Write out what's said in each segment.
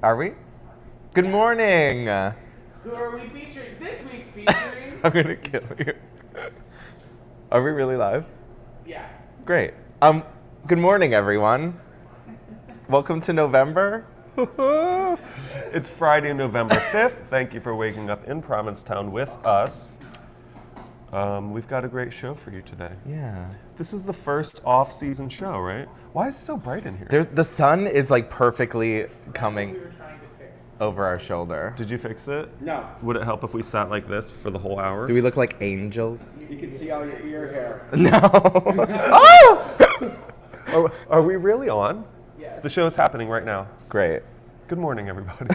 Are we? Good morning. Who are we featuring this week? Featuring? I'm gonna kill you. Are we really live? Yeah. Great. Good morning, everyone. Welcome to November. It's Friday, November 5th. Thank you for waking up in Provincetown with us. We've got a great show for you today. Yeah. This is the first off-season show, right? Why is it so bright in here? The sun is like perfectly coming We were trying to fix. over our shoulder. Did you fix it? No. Would it help if we sat like this for the whole hour? Do we look like angels? You can see all your ear hair. No. Oh! Are we really on? Yes. The show is happening right now. Great. Good morning, everybody.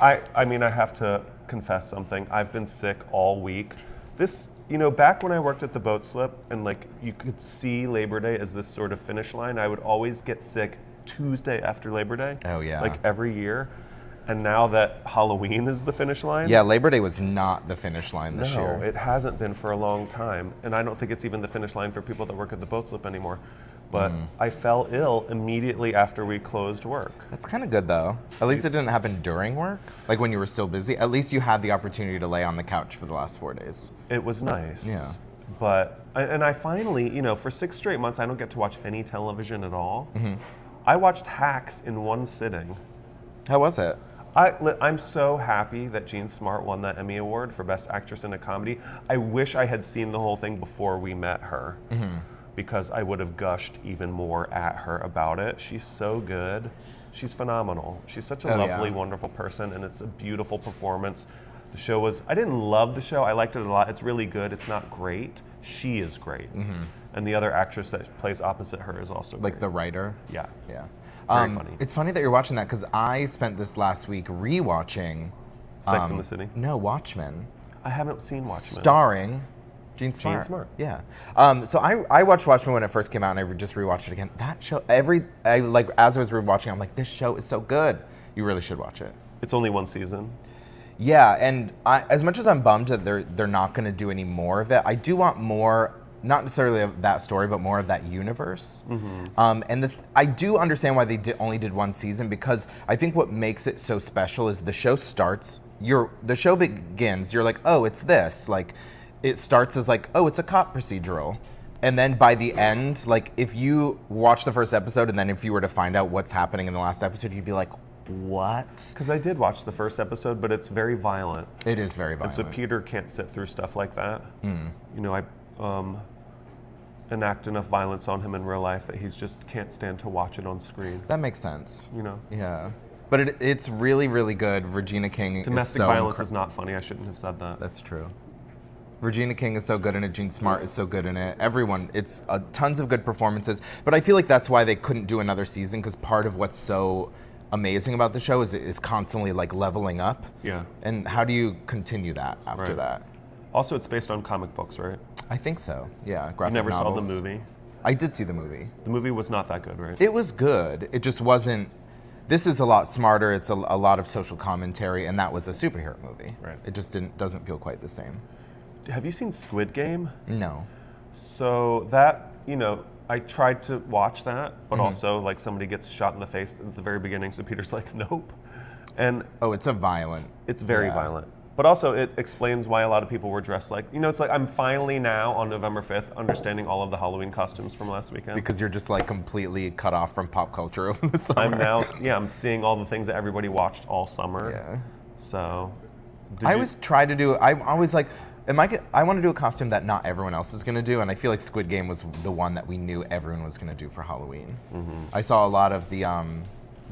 I mean, I have to confess something. I've been sick all week. This, back when I worked at the boat slip and like you could see Labor Day as this sort of finish line, I would always get sick Tuesday after Labor Day. Oh, yeah. Like every year. And now that Halloween is the finish line. Yeah, Labor Day was not the finish line this year. No, it hasn't been for a long time. And I don't think it's even the finish line for people that work at the boat slip anymore. But I fell ill immediately after we closed work. That's kind of good, though. At least it didn't happen during work, like when you were still busy. At least you had the opportunity to lay on the couch for the last 4 days. It was nice. Yeah. But, and I finally, for 6 straight months, I don't get to watch any television at all. I watched Hacks in one sitting. How was it? I'm so happy that Jean Smart won that Emmy Award for Best Actress in a Comedy. I wish I had seen the whole thing before we met her. Because I would have gushed even more at her about it. She's so good. She's phenomenal. She's such a lovely, wonderful person, and it's a beautiful performance. The show was, I didn't love the show. I liked it a lot. It's really good. It's not great. She is great. And the other actress that plays opposite her is also Like great. the writer? Yeah. Yeah. Very funny. It's funny that you're watching that because I spent this last week rewatching Sex in the City? No, Watchmen. I haven't seen Watchmen. Starring Jean Smart. Smart. Yeah. So I watched Watchmen when it first came out, and I just rewatched it again. That show, as I was rewatching, I'm like, this show is so good. You really should watch it. It's only one season. Yeah, and as much as I'm bummed that they're not going to do any more of it, I do want more. Not necessarily of that story, but more of that universe. And I do understand why they only did one season, because I think what makes it so special is the show starts. The show begins. You're like, oh, it's this. Like, it starts as like, oh, it's a cop procedural. And then by the end, like if you watch the first episode and then if you were to find out what's happening in the last episode, you'd be like, what? Because I did watch the first episode, but it's very violent. It is very And violent. so Peter can't sit through stuff like that. I enact enough violence on him in real life that he's just can't stand to watch it on screen. That makes sense. Yeah. But it's really, really good. Regina King Domestic is so violence is not funny. I shouldn't have said that. That's true. Regina King is so good in it. Jean Smart is so good in it. Everyone, it's tons of good performances. But I feel like that's why they couldn't do another season, because part of what's so amazing about the show is constantly like leveling up. Yeah. And how do you continue that after that? Also, it's based on comic books, right? I think so. Yeah. You Graphic never novels. saw the movie? I did see the movie. The movie was not that good, right? It was good. It just wasn't. This is a lot smarter. It's a lot of social commentary, and that was a superhero movie. Right. It just doesn't feel quite the same. Have you seen Squid Game? No. So that, I tried to watch that, but also like somebody gets shot in the face at the very beginning, so Peter's like, nope. And Oh, it's very violent. But also it explains why a lot of people were dressed like, it's like I'm finally now on November 5th understanding all of the Halloween costumes from last weekend. Because you're just like completely cut off from pop culture over the summer. I'm seeing all the things that everybody watched all summer. Yeah. So, I always try to do, I always like, I want to do a costume that not everyone else is going to do, and I feel like Squid Game was the one that we knew everyone was going to do for Halloween. I saw a lot of the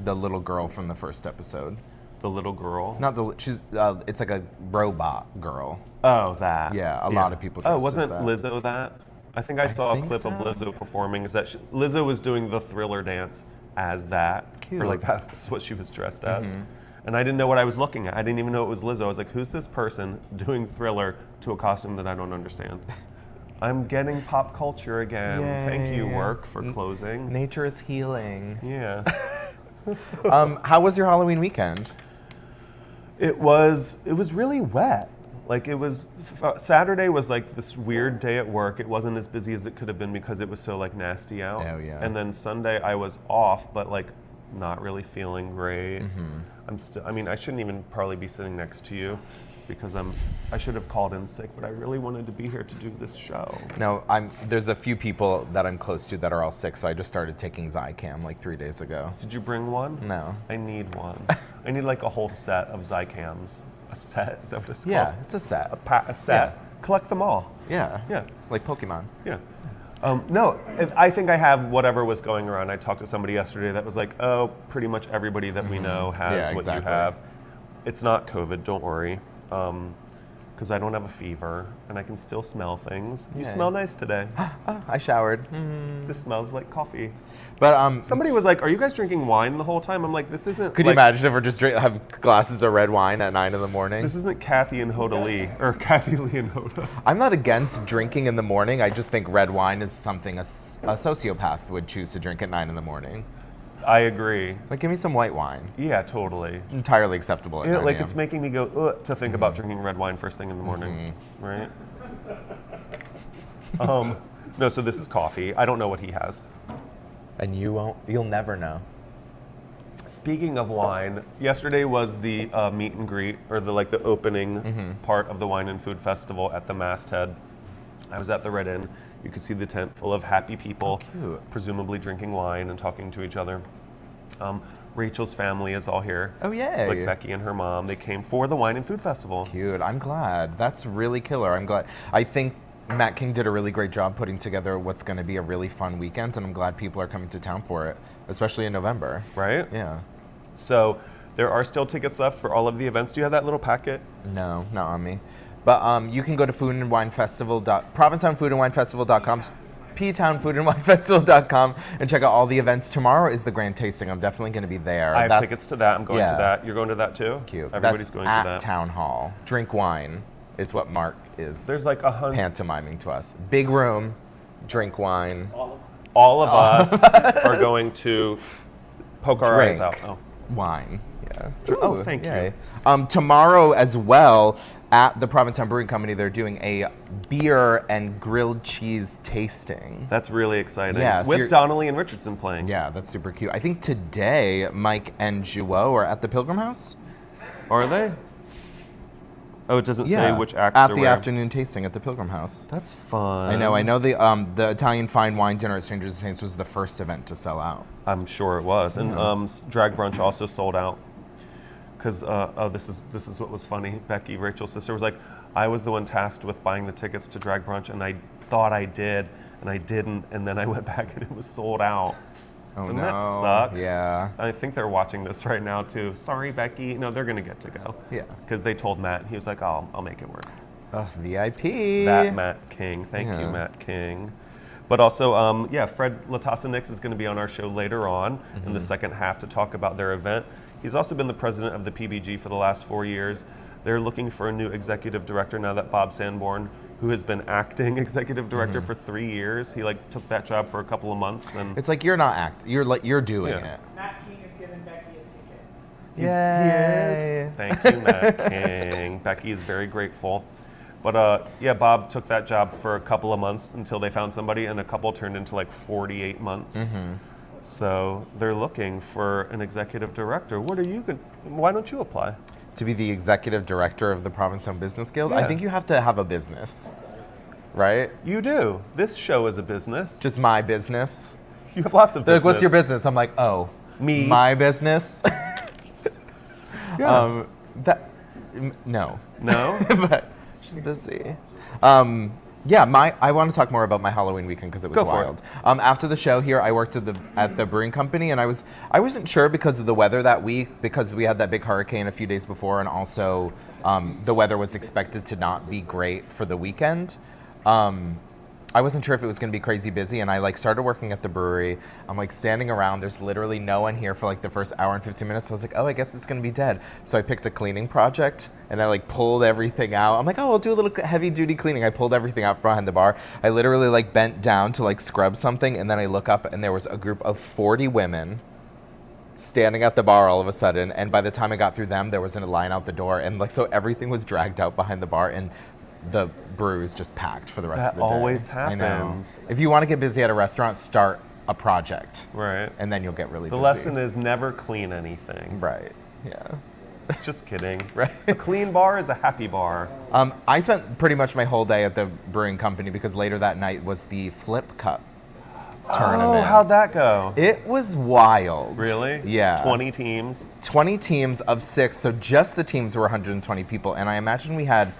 little girl from the first episode. The little girl? It's like a robot girl. Oh, that. Yeah, a lot of people dressed wasn't as that. Lizzo that? I think I saw a think clip so. of Lizzo performing. Lizzo was doing the Thriller dance as that. Cute. Or like that's what she was dressed as. And I didn't know what I was looking at. I didn't even know it was Lizzo. I was like, who's this person doing Thriller to a costume that I don't understand? I'm getting pop culture again. Yay. Thank you, work, for closing. Nature is healing. Yeah. How was your Halloween weekend? It was really wet. Like Saturday was like this weird day at work. It wasn't as busy as it could have been because it was so like nasty out. Oh, yeah. And then Sunday I was off, but like not really feeling great. I mean, I shouldn't even probably be sitting next to you because I should have called in sick, but I really wanted to be here to do this show. No, there's a few people that I'm close to that are all sick, so I just started taking Zicam like 3 days ago. Did you bring one? No. I need one. I need like a whole set of Zicams. A set? Is that what it's called? Yeah, it's a set. A set. Collect them all. Yeah. Yeah. Like Pokemon. Yeah. No, I think I have whatever was going around. I talked to somebody yesterday that was like, oh, pretty much everybody that we know has what you have. It's not COVID, don't worry. Because I don't have a fever and I can still smell things. You smell nice today. I showered. This smells like coffee. But Somebody was like, are you guys drinking wine the whole time? I'm like, this isn't. could you imagine if we're just have glasses of red wine at 9 in the morning? This isn't Kathy and Hoda Lee, or Kathy Lee and Hoda. I'm not against drinking in the morning. I just think red wine is something a sociopath would choose to drink at 9 in the morning. I agree. Like, give me some white wine. Yeah, totally. Entirely acceptable at 9 Like, a.m. it's making me go, to think about drinking red wine first thing in the morning, right? No, so this is coffee. I don't know what he has. And you'll never know. Speaking of wine, yesterday was the meet and greet, or the opening part of the Wine and Food Festival at the masthead. I was at the Red Inn. You could see the tent full of happy people, presumably drinking wine and talking to each other. Rachel's family is all here. Oh, yay. It's like Becky and her mom. They came for the Wine and Food Festival. Cute. I'm glad. That's really killer. I'm glad. I think Matt King did a really great job putting together what's going to be a really fun weekend, and I'm glad people are coming to town for it, especially in November. Right? Yeah. So there are still tickets left for all of the events. Do you have that little packet? No, not on me. But you can go to Provincetownfoodandwinefestival.com, ptownfoodandwinefestival.com, and check out all the events. Tomorrow is the grand tasting. I'm definitely going to be there. I have tickets to that. I'm going to that. You're going to that too? Cute. Everybody's going to that. At Town Hall. Drink wine is what Mark is There's like 100. pantomiming to us. Big room, drink wine. All of us are going to poke our eyes out. Oh. Wine. Yeah. Oh, thank you. Tomorrow as well, at the Provincetown Brewing Company, they're doing a beer and grilled cheese tasting. That's really exciting. Yeah, so with Donnelly and Richardson playing. Yeah, that's super cute. I think today, Mike and Jouot are at the Pilgrim House. Are they? Oh, it doesn't say which acts at are the where. afternoon tasting at the Pilgrim House. That's fun. I know. The Italian fine wine dinner at Strangers and Saints was the first event to sell out. I'm sure it was, and drag brunch also sold out. Because this is what was funny. Becky, Rachel's sister, was like, I was the one tasked with buying the tickets to drag brunch, and I thought I did, and I didn't, and then I went back and it was sold out. Oh, Doesn't no. that suck? Yeah. I think they're watching this right now too. Sorry, Becky. No, they're gonna get to go. Yeah. Because they told Matt, he was like, "Oh, I'll make it work." VIP. That Matt King. Thank you, Matt King. But also, Fred Latasa is going to be on our show later on in the second half to talk about their event. He's also been the president of the PBG for the last 4 years. They're looking for a new executive director now that Bob Sanborn, who has been acting executive director for 3 years, he took that job for a couple of months, and It's like you're not acting. You're doing it. Matt King is giving Becky a ticket. he is. Thank you, Matt King. Becky is very grateful. But Bob took that job for a couple of months until they found somebody, and a couple turned into like 48 months. So they're looking for an executive director. Why don't you apply? To be the executive director of the Provincetown Business Guild, Yeah. I think you have to have a business, right? You do. This show is a business. Just my business. You have lots of They're business. like, what's your business? I'm like, oh, Me. my business. Yeah. No. No? But she's busy. I want to talk more about my Halloween weekend because it was Go for wild. After the show here, I worked at the brewing company, and I wasn't sure because of the weather that week, because we had that big hurricane a few days before, and also the weather was expected to not be great for the weekend. I wasn't sure if it was going to be crazy busy, and I started working at the brewery. I'm standing around. There's literally no one here for the first hour and 15 minutes. So I was like, oh, I guess it's going to be dead. So I picked a cleaning project, and I pulled everything out. I'm like, oh, I'll do a little heavy duty cleaning. I pulled everything out behind the bar. I literally bent down to scrub something, and then I look up, and there was a group of 40 women standing at the bar all of a sudden. And by the time I got through them, there wasn't a line out the door, and so everything was dragged out behind the bar, and the brew is just packed for the rest of the day. That always I know. happens. If you want to get busy at a restaurant, start a project. Right. And then you'll get really The busy. lesson is never clean anything. Right. Yeah. Just kidding. Right. A clean bar is a happy bar. I spent pretty much my whole day at the brewing company because later that night was the Flip Cup tournament. Oh, how'd that go? It was wild. Really? Yeah. 20 teams? 20 teams of 6, so just the teams were 120 people, and I imagine we had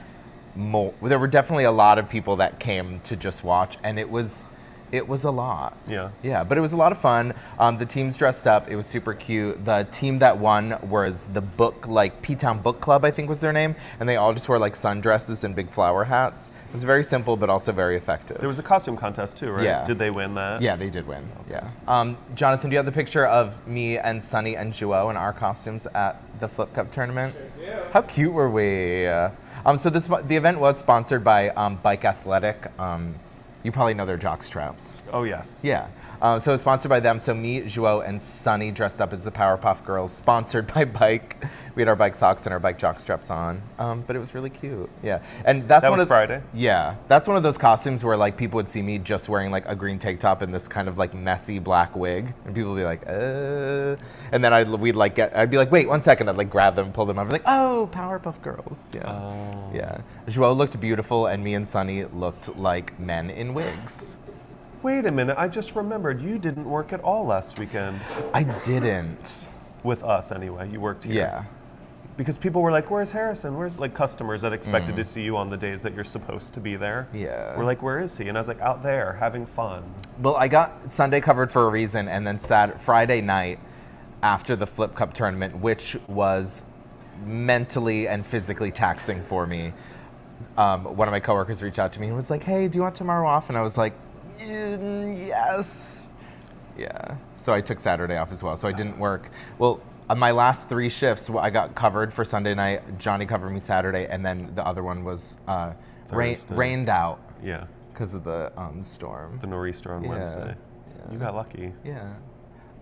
more. There were definitely a lot of people that came to just watch, and it was a lot. Yeah. Yeah, but it was a lot of fun. The teams dressed up. It was super cute. The team that won was the P-Town Book Club, I think was their name, and they all just wore like sundresses and big flower hats. It was very simple, but also very effective. There was a costume contest too, right? Yeah. Did they win that? Yeah, they did win. Yeah. Jonathan, do you have the picture of me and Sunny and Joe in our costumes at the Flip Cup tournament? Sure do. How cute were we? So the event was sponsored by Bike Athletic. You probably know their jock straps. Oh, yes. Yeah. So it was sponsored by them. So me, Joao, and Sunny dressed up as the Powerpuff Girls, sponsored by Bike. We had our bike socks and our bike jock straps on. But it was really cute. Yeah. And that's That one was of Friday? Yeah. That's one of those costumes where like people would see me just wearing like a green tank top and this kind of like messy black wig. And people would be like, And then I'd be like, wait, 1 second. I'd like grab them, pull them over, like, oh, Powerpuff Girls. Yeah. Oh. Yeah. Joao looked beautiful and me and Sunny looked like men in wigs. Wait a minute, I just remembered you didn't work at all last weekend. I didn't. With us, anyway. You worked here. Yeah. Because people were like, where's Harrison? Where's, like, customers that expected to see you on the days that you're supposed to be there. Yeah. We're like, where is he? And I was like, out there, having fun. Well, I got Sunday covered for a reason, and then Friday night after the Flip Cup tournament, which was mentally and physically taxing for me, one of my coworkers reached out to me and was like, hey, do you want tomorrow off? And I was like, yes. Yeah. So I took Saturday off as well. So I didn't work. Well, on my last 3 shifts, I got covered for Sunday night. Johnny covered me Saturday, and then the other one was Thursday. rained out Yeah. because of the storm. The nor'easter on Wednesday. Yeah. You got lucky. Yeah.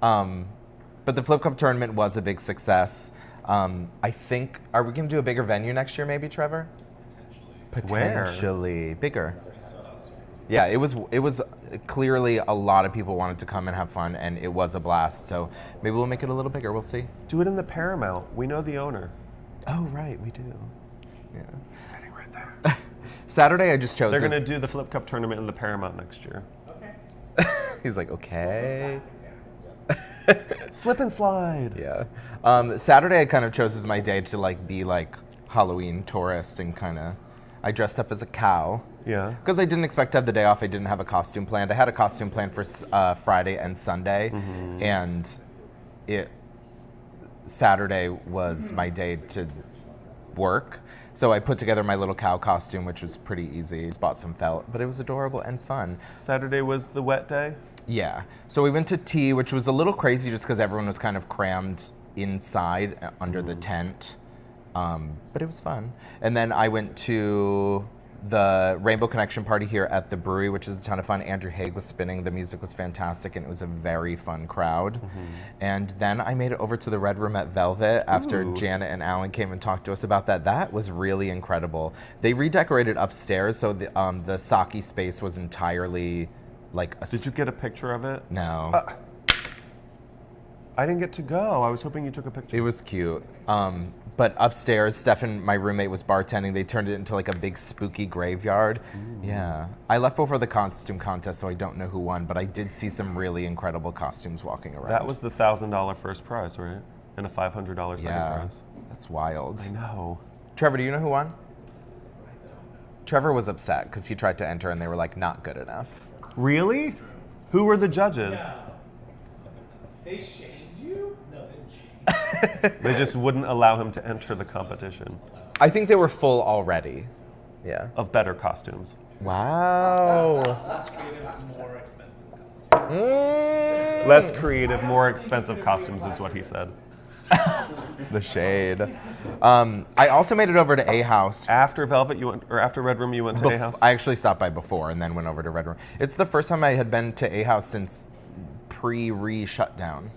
But the Flip Cup tournament was a big success. I think, are we going to do a bigger venue next year, maybe, Trevor? Where? Potentially. Bigger. Yeah, it was clearly a lot of people wanted to come and have fun, and it was a blast. So maybe we'll make it a little bigger. We'll see. Do it in the Paramount. We know the owner. Oh, right, we do. Yeah. Sitting right there. Saturday, I just chose. They're going this- to do the Flip Cup tournament in the Paramount next year. Okay. He's like, okay. Slip and slide. Yeah. Saturday, I kind of chose as my day to like be like Halloween tourist and kind of. I dressed up as a cow. Yeah. Because I didn't expect to have the day off. I didn't have a costume planned. I had a costume planned for Friday and Sunday, and Saturday was my day to work. So I put together my little cow costume, which was pretty easy. Just bought some felt, but it was adorable and fun. Saturday was the wet day. Yeah. So we went to tea, which was a little crazy just because everyone was kind of crammed inside under the tent. But it was fun. And then I went to the Rainbow Connection party here at the brewery, which is a ton of fun. Andrew Haig was spinning. The music was fantastic, and it was a very fun crowd. And then I made it over to the Red Room at Velvet after Ooh. Janet and Alan came and talked to us about that. That was really incredible. They redecorated upstairs, so the sake space was entirely like a... Did you get a picture of it? No. I didn't get to go. I was hoping you took a picture. It was cute. But upstairs, Stefan, my roommate, was bartending. They turned it into like a big spooky graveyard. Yeah. I left before the costume contest, so I don't know who won, but I did see some really incredible costumes walking around. That was the $1,000 first prize, right? And a $500 second prize. That's wild. I know. Trevor, do you know who won? Trevor was upset because he tried to enter and they were like, not good enough. Really? Who were the judges? They shamed you? No, they didn't shame you. They just wouldn't allow him to enter the competition I think they were full already. Yeah. of better costumes. Wow. Less creative, more expensive costumes. Less creative, more expensive costumes is what he said. The shade. I also made it over to A House. After Velvet, you went, or after Red Room, you went to A House? I actually stopped by before and then went over to Red Room. It's the first time I had been to A House since pre-shutdown.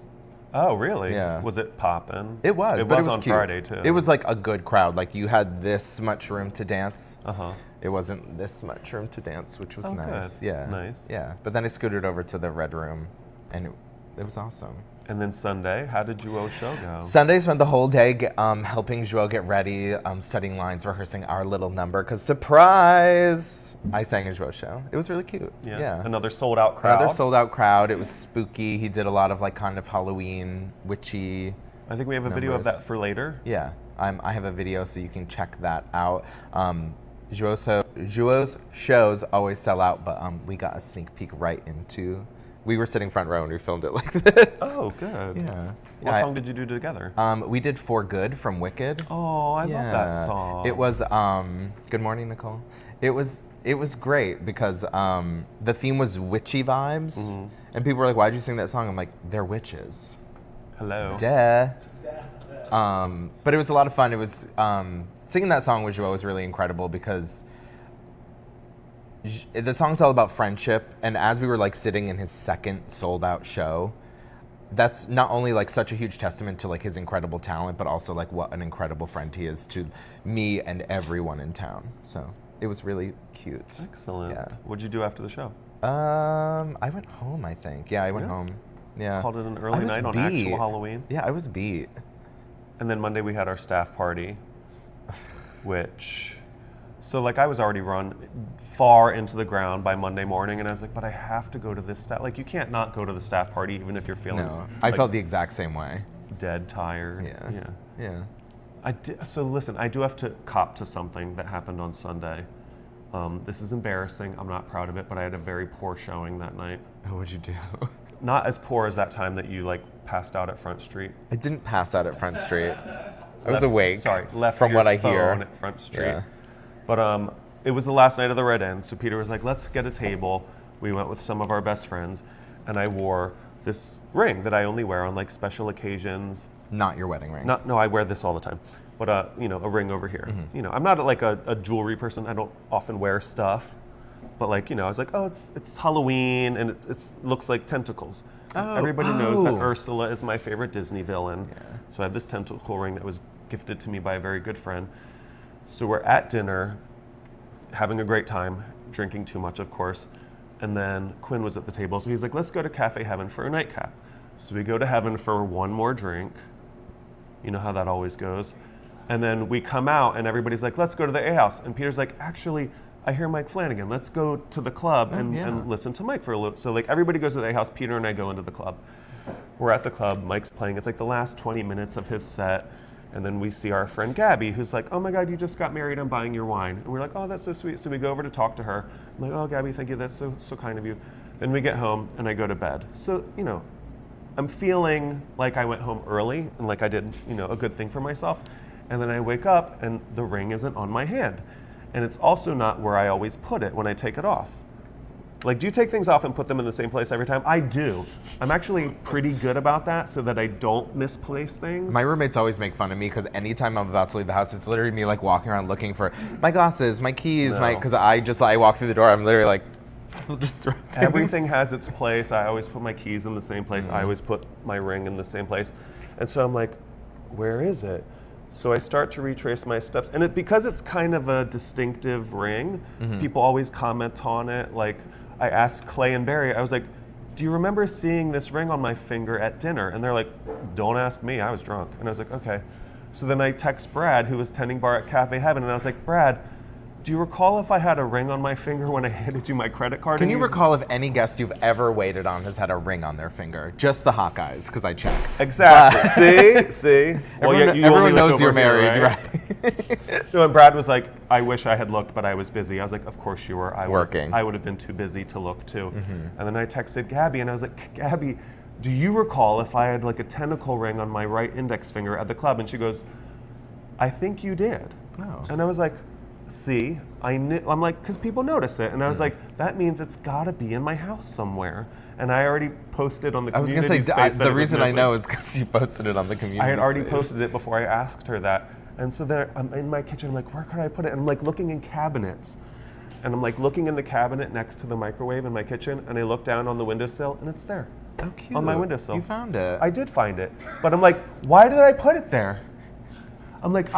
Oh, really? Yeah. Was it poppin'? It was, It but was it was on cute. Friday, too. It was like a good crowd. Like you had this much room to dance. Uh-huh. It wasn't this much room to dance, which was Oh, nice. good. Yeah. Nice. Yeah. But then I scooted over to the Red Room and it was awesome. And then Sunday, how did Joel's show go? Sunday spent the whole day helping Joel get ready, studying lines, rehearsing our little number, because surprise, I sang in Joel's show. It was really cute. Yeah. Another sold out crowd. Another sold out crowd. It was spooky. He did a lot of like kind of Halloween, witchy. I think we have a video of that for later. Yeah, I have a video, so you can check that out. Joel's shows always sell out, but we got a sneak peek right into. We were sitting front row and we filmed it like this. Oh, good. Yeah. What song did you do together? We did For Good from Wicked. Oh, I love that song. It was, good morning, Nicole. It was great because the theme was witchy vibes. And people were like, why'd you sing that song? I'm like, they're witches. Hello. Duh. But it was a lot of fun. It was, singing that song with Joel was really incredible because the song's all about friendship, and as we were like sitting in his second sold out show, that's not only like such a huge testament to like his incredible talent, but also like what an incredible friend he is to me and everyone in town. So it was really cute. Excellent. Yeah. What'd you do after the show? I went home, I think. Yeah, I went home. Yeah. Called it an early night on actual Halloween. Yeah, I was beat. And then Monday we had our staff party, which, so like I was already run far into the ground by Monday morning, and I was like, but I have to go to this staff. Like you can't not go to the staff party even if you're feeling. No, I felt the exact same way. Dead tired. Yeah. So listen, I do have to cop to something that happened on Sunday. This is embarrassing. I'm not proud of it, but I had a very poor showing that night. Oh, what'd you do? Not as poor as that time that you like passed out at Front Street. I didn't pass out at Front Street. I was awake. Sorry, left from your what I phone hear at Front Street. Yeah. But it was the last night of the Red End, so Peter was like, let's get a table. We went with some of our best friends, and I wore this ring that I only wear on like special occasions. Not your wedding ring. No, I wear this all the time. But a ring over here. I'm not like a jewelry person. I don't often wear stuff. But like, I was like, oh, it's Halloween, and it looks like tentacles. Everybody knows that Ursula is my favorite Disney villain. Yeah. So I have this tentacle ring that was gifted to me by a very good friend. So we're at dinner, having a great time, drinking too much, of course. And then Quinn was at the table, so he's like, let's go to Cafe Heaven for a nightcap. So we go to Heaven for one more drink. You know how that always goes. And then we come out, and everybody's like, let's go to the A House. And Peter's like, actually, I hear Mike Flanagan. Let's go to the club and listen to Mike for a little. So like everybody goes to the A House. Peter and I go into the club. We're at the club. Mike's playing. It's like the last 20 minutes of his set. And then we see our friend Gabby, who's like, oh my God, you just got married. I'm buying your wine. And we're like, oh, that's so sweet. So we go over to talk to her. I'm like, oh, Gabby, thank you. That's so kind of you. Then we get home, and I go to bed. So, I'm feeling like I went home early and like I did, a good thing for myself. And then I wake up, and the ring isn't on my hand. And it's also not where I always put it when I take it off. Like, do you take things off and put them in the same place every time? I do. I'm actually pretty good about that so that I don't misplace things. My roommates always make fun of me because anytime I'm about to leave the house, it's literally me like walking around looking for my glasses, my keys, because I walk through the door, I'm literally like, I'll just throw things. Everything has its place. I always put my keys in the same place. I always put my ring in the same place. And so I'm like, where is it? So I start to retrace my steps. And because it's kind of a distinctive ring, people always comment on it. Like, I asked Clay and Barry, I was like, do you remember seeing this ring on my finger at dinner? And they're like, don't ask me, I was drunk. And I was like, okay. So then I text Brad, who was tending bar at Cafe Heaven, and I was like, Brad, do you recall if I had a ring on my finger when I handed you my credit card? Can you recall if any guest you've ever waited on has had a ring on their finger? Just the hot guys, because I check. Exactly. See? Well, everyone knows you're married, right? No, and Brad was like, I wish I had looked, but I was busy. I was like, of course you were. Working. I would have been too busy to look too. And then I texted Gabby, and I was like, Gabby, do you recall if I had like a tentacle ring on my right index finger at the club? And she goes, I think you did. Oh. And I was like, see, I'm like, because people notice it. And I was like, that means it's got to be in my house somewhere. And I already posted on the community space. I was going to say, the reason I know is because you posted it on the community I had already space. posted it before I asked her that. And so then I'm in my kitchen, I'm like, where could I put it? And I'm like looking in cabinets. And I'm like looking in the cabinet next to the microwave in my kitchen. And I look down on the windowsill, and it's there. Oh, cute. On my windowsill. You found it. I did find it. But I'm like, why did I put it there? I'm like,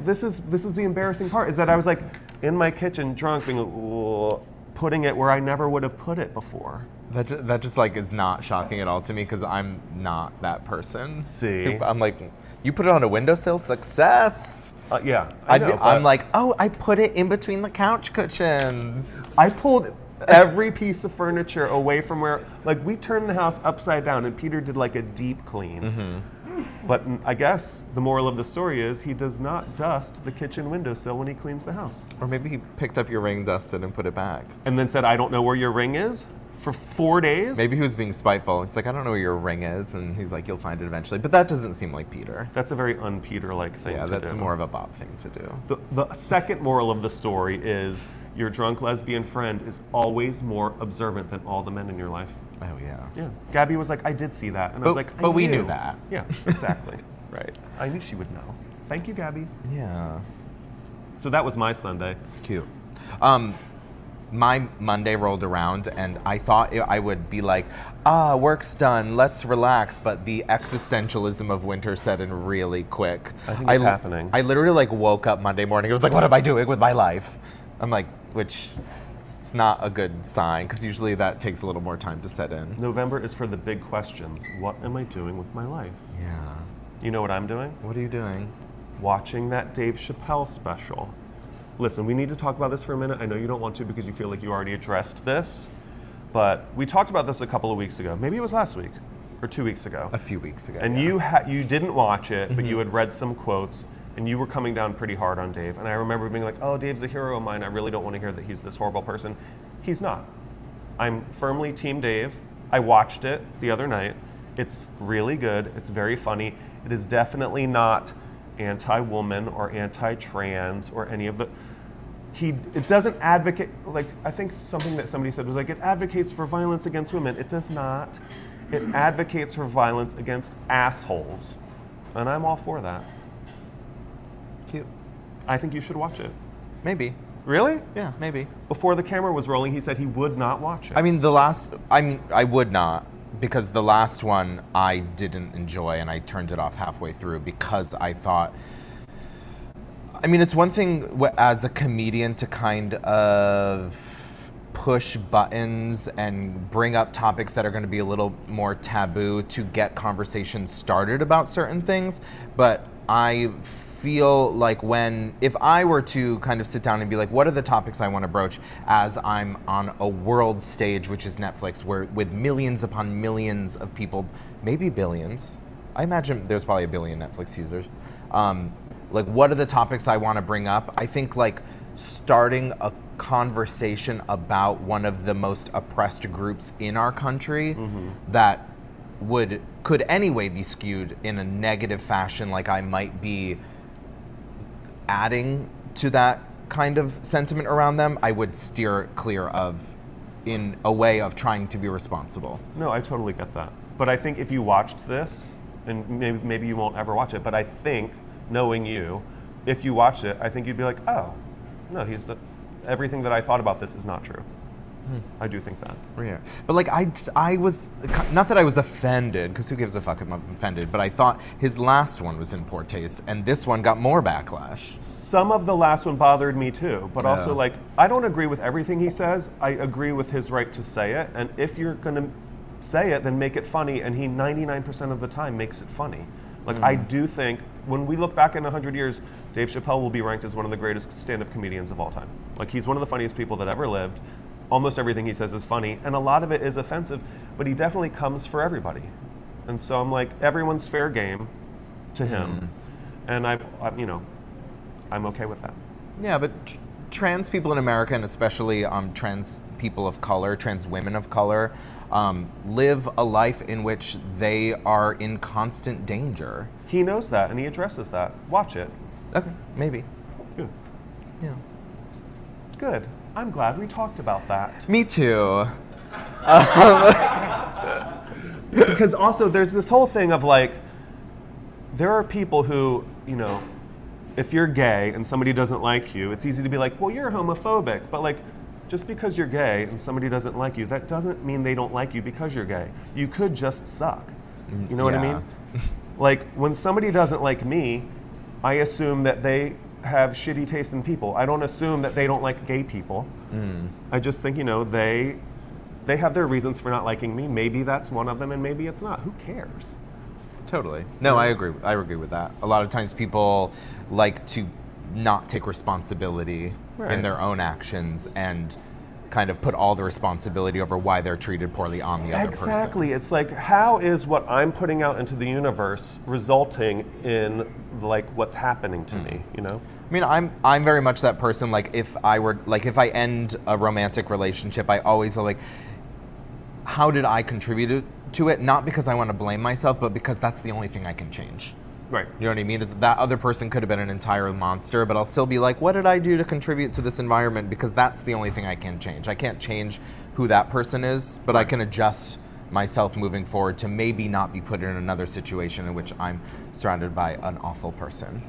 this is the embarrassing part, is that I was like in my kitchen drunk, being putting it where I never would have put it before. That just like is not shocking at all to me because I'm not that person. See? I'm like, you put it on a windowsill, success. Yeah, I know, I'm but like, oh, I put it in between the couch cushions. I pulled every piece of furniture away from where, like, we turned the house upside down and Peter did like a deep clean. Mm-hmm. But I guess the moral of the story is he does not dust the kitchen windowsill when he cleans the house. Or maybe he picked up your ring, dusted, and put it back. And then said, I don't know where your ring is for 4 days? Maybe he was being spiteful. He's like, I don't know where your ring is, and he's like, you'll find it eventually. But that doesn't seem like Peter. That's a very un-Peter-like thing to do. Yeah, that's more of a Bob thing to do. The second moral of the story is your drunk lesbian friend is always more observant than all the men in your life. Oh, yeah. Yeah. Gabby was like, I did see that. And I was like, but I we knew. knew that. Yeah, exactly. Right. I knew she would know. Thank you, Gabby. Yeah. So that was my Sunday. Cute. My Monday rolled around and I thought I would be like, work's done, let's relax. But the existentialism of winter set in really quick. I think it's happening. I literally like woke up Monday morning. It was like, what am I doing with my life? I'm like, which it's not a good sign because usually that takes a little more time to set in. November is for the big questions. What am I doing with my life? Yeah. You know what I'm doing? What are you doing? Watching that Dave Chappelle special. Listen, we need to talk about this for a minute. I know you don't want to because you feel like you already addressed this, but we talked about this a couple of weeks ago. Maybe it was last week or 2 weeks ago. A few weeks ago. And yeah. you didn't watch it, but you had read some quotes, and you were coming down pretty hard on Dave. And I remember being like, oh, Dave's a hero of mine. I really don't want to hear that he's this horrible person. He's not. I'm firmly Team Dave. I watched it the other night. It's really good. It's very funny. It is definitely not anti-woman or anti-trans or any of the... It doesn't advocate, like, I think something that somebody said was like, it advocates for violence against women. It does not. It advocates for violence against assholes. And I'm all for that. Cute. I think you should watch it. Maybe. Really? Yeah, maybe. Before the camera was rolling, he said he would not watch it. I mean, I would not, because the last one I didn't enjoy and I turned it off halfway through because I thought, I mean, it's one thing as a comedian to kind of push buttons and bring up topics that are going to be a little more taboo to get conversations started about certain things, but I feel like if I were to kind of sit down and be like, what are the topics I want to broach as I'm on a world stage, which is Netflix, where with millions upon millions of people, maybe billions, I imagine there's probably a billion Netflix users, like what are the topics I want to bring up? I think like starting a conversation about one of the most oppressed groups in our country that could anyway be skewed in a negative fashion, like I might be adding to that kind of sentiment around them, I would steer clear of in a way of trying to be responsible. No, I totally get that. But I think if you watched this, and maybe you won't ever watch it, but I think, knowing you, if you watched it, I think you'd be like, oh, no, everything that I thought about this is not true. I do think that. Yeah. But like I was, not that I was offended, because who gives a fuck if I'm offended, but I thought his last one was in poor taste, and this one got more backlash. Some of the last one bothered me too, but also Yeah. like, I don't agree with everything he says. I agree with his right to say it, and if you're gonna say it, then make it funny, and he 99% of the time makes it funny. Like, I do think, when we look back in 100 years, Dave Chappelle will be ranked as one of the greatest stand-up comedians of all time. Like, he's one of the funniest people that ever lived. Almost everything he says is funny, and a lot of it is offensive, but he definitely comes for everybody. And so I'm like, everyone's fair game to him. And I'm okay with that. Yeah, but trans people in America, and especially trans people of color, trans women of color, live a life in which they are in constant danger. He knows that, and he addresses that. Watch it. Okay, maybe. Good. Yeah. Good. I'm glad we talked about that. Me too. Because also there's this whole thing of like, there are people who, if you're gay and somebody doesn't like you, it's easy to be like, well, you're homophobic. But like, just because you're gay and somebody doesn't like you, that doesn't mean they don't like you because you're gay. You could just suck. You know what I mean? Like, when somebody doesn't like me, I assume that they have shitty taste in people. I don't assume that they don't like gay people. I just think, they they have their reasons for not liking me. Maybe that's one of them, and maybe it's not. Who cares? Totally. No, I agree. I agree with that. A lot of times people like to not take responsibility in their own actions and kind of put all the responsibility over why they're treated poorly on the other person. Exactly. It's like, how is what I'm putting out into the universe resulting in like what's happening to me, you know? I mean, I'm very much that person. Like, if I end a romantic relationship, I always like, how did I contribute to it? Not because I want to blame myself, but because that's the only thing I can change. Right. You know what I mean? Is that other person could have been an entire monster, but I'll still be like, what did I do to contribute to this environment? Because that's the only thing I can change. I can't change who that person is, but I can adjust myself moving forward to maybe not be put in another situation in which I'm surrounded by an awful person.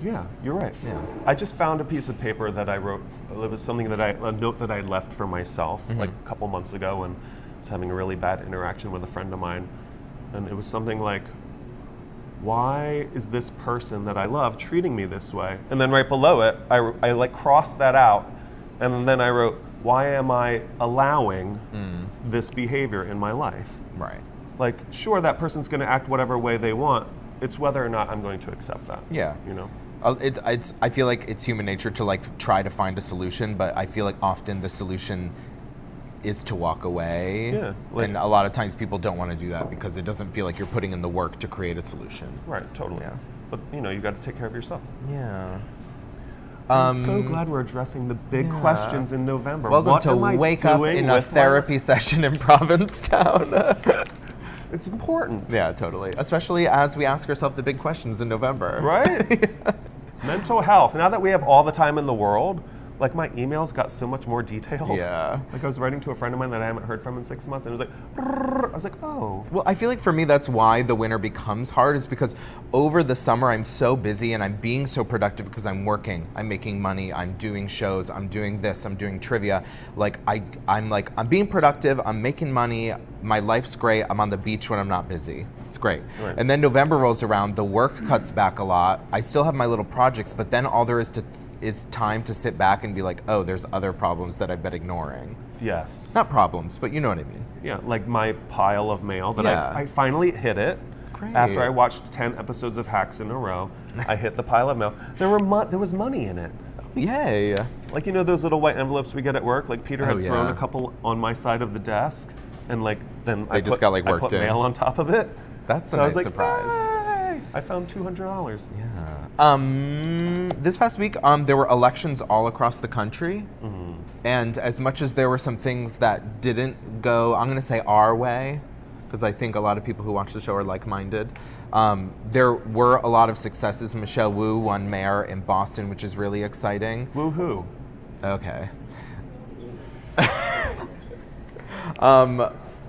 Yeah, you're right. Yeah. I just found a piece of paper that I wrote. It was something a note that I left for myself like a couple months ago when I was having a really bad interaction with a friend of mine. And it was something like, why is this person that I love treating me this way? And then right below it, I like crossed that out. And then I wrote, why am I allowing this behavior in my life? Right. Like, sure, that person's going to act whatever way they want. It's whether or not I'm going to accept that. Yeah. You know? I feel like it's human nature to like try to find a solution, but I feel like often the solution is to walk away. Yeah, and a lot of times people don't want to do that because it doesn't feel like you're putting in the work to create a solution. Right, totally. Yeah. But, you know, you got to take care of yourself. Yeah. I'm so glad we're addressing the big questions in November. Welcome What to am I Wake Up doing in a with Therapy Session in Provincetown. It's important. Yeah, totally. Especially as we ask ourselves the big questions in November. Right? Mental health. Now that we have all the time in the world, like my emails got so much more detailed. Yeah. Like I was writing to a friend of mine that I haven't heard from in 6 months, and it was like, brrr. I was like, oh. Well, I feel like for me, that's why the winter becomes hard, is because over the summer, I'm so busy and I'm being so productive because I'm working, I'm making money, I'm doing shows, I'm doing this, I'm doing trivia. Like, I'm being productive, I'm making money, my life's great, I'm on the beach when I'm not busy. It's great. Right. And then November rolls around, the work cuts back a lot. I still have my little projects, but then all there is time to sit back and be like, oh, there's other problems that I've been ignoring. Yes. Not problems, but you know what I mean. Yeah, like my pile of mail that Yeah. I finally hit it. Great. After I watched 10 episodes of Hacks in a row, I hit the pile of mail. There was money in it. Yay. Like, you know those little white envelopes we get at work? Like Peter had thrown yeah. a couple on my side of the desk, and like then I just got, like, I worked put in. mail on top of it. That's So a I was nice like, surprise. Yay! I found $200. Yeah. This past week, there were elections all across the country. And as much as there were some things that didn't go, I'm going to say our way, because I think a lot of people who watch the show are like-minded, there were a lot of successes. Michelle Wu won mayor in Boston, which is really exciting. Woohoo! Okay.